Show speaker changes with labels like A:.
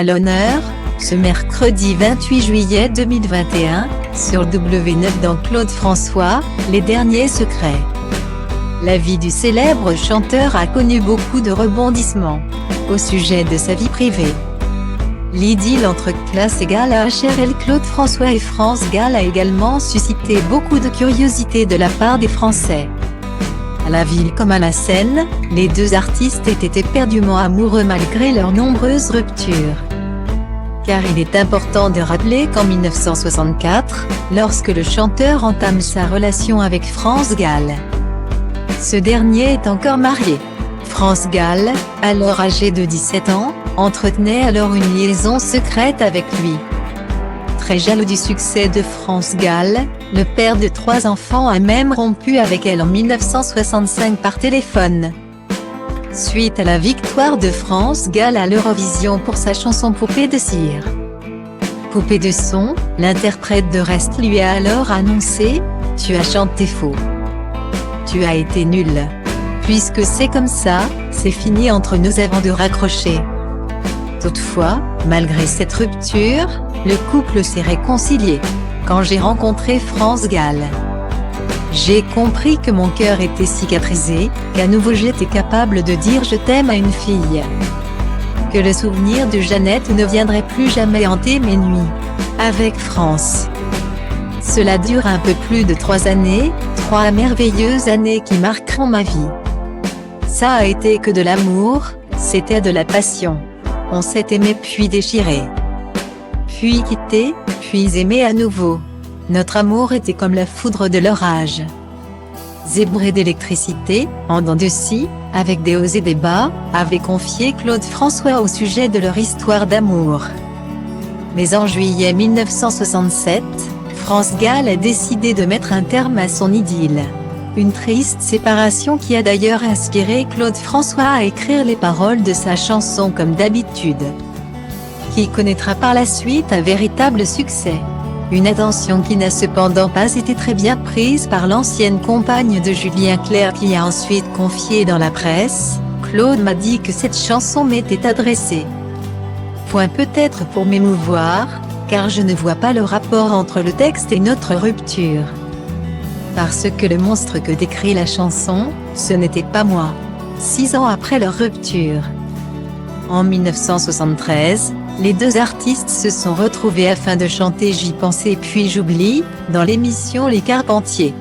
A: À l'honneur, ce mercredi 28 juillet 2021, sur W9 dans Claude François, les derniers secrets. La vie du célèbre chanteur a connu beaucoup de rebondissements. Au sujet de sa vie privée, l'idylle entre classe égale HRL Claude François et France Gall a également suscité beaucoup de curiosité de la part des Français. À la ville comme à la scène, les deux artistes étaient éperdument amoureux malgré leurs nombreuses ruptures. Car il est important de rappeler qu'en 1964, lorsque le chanteur entame sa relation avec France Gall, ce dernier est encore marié. France Gall, alors âgé de 17 ans, entretenait alors une liaison secrète avec lui. Très jaloux du succès de France Gall, le père de 3 enfants a même rompu avec elle en 1965 par téléphone. Suite à la victoire de France Gall à l'Eurovision pour sa chanson Poupée de cire. Poupée de son, l'interprète de Reste lui a alors annoncé « Tu as chanté faux. Tu as été nul. Puisque c'est comme ça, c'est fini entre nous avant de raccrocher ». Toutefois, malgré cette rupture, le couple s'est réconcilié. Quand j'ai rencontré France Gall, j'ai compris que mon cœur était cicatrisé, qu'à nouveau j'étais capable de dire je t'aime à une fille. Que le souvenir de Jeannette ne viendrait plus jamais hanter mes nuits. Avec France. Cela dure un peu plus de 3 années, 3 merveilleuses années qui marqueront ma vie. Ça a été que de l'amour, c'était de la passion. On s'est aimé puis déchiré. Puis quitté, puis aimé à nouveau. Notre amour était comme la foudre de l'orage. Zébré d'électricité, en dents de scie, avec des hauts et des bas, avait confié Claude François au sujet de leur histoire d'amour. Mais en juillet 1967, France Gall a décidé de mettre un terme à son idylle. Une triste séparation qui a d'ailleurs inspiré Claude François à écrire les paroles de sa chanson Comme d'habitude, qui connaîtra par la suite un véritable succès. Une attention qui n'a cependant pas été très bien prise par l'ancienne compagne de Julien Clerc qui a ensuite confié dans la presse « Claude m'a dit que cette chanson m'était adressée. Peut-être pour m'émouvoir, car je ne vois pas le rapport entre le texte et notre rupture. Parce que le monstre que décrit la chanson, ce n'était pas moi. » 6 ans après leur rupture. En 1973, les deux artistes se sont retrouvés afin de chanter J'y pensais puis j'oublie, dans l'émission Les Carpentiers.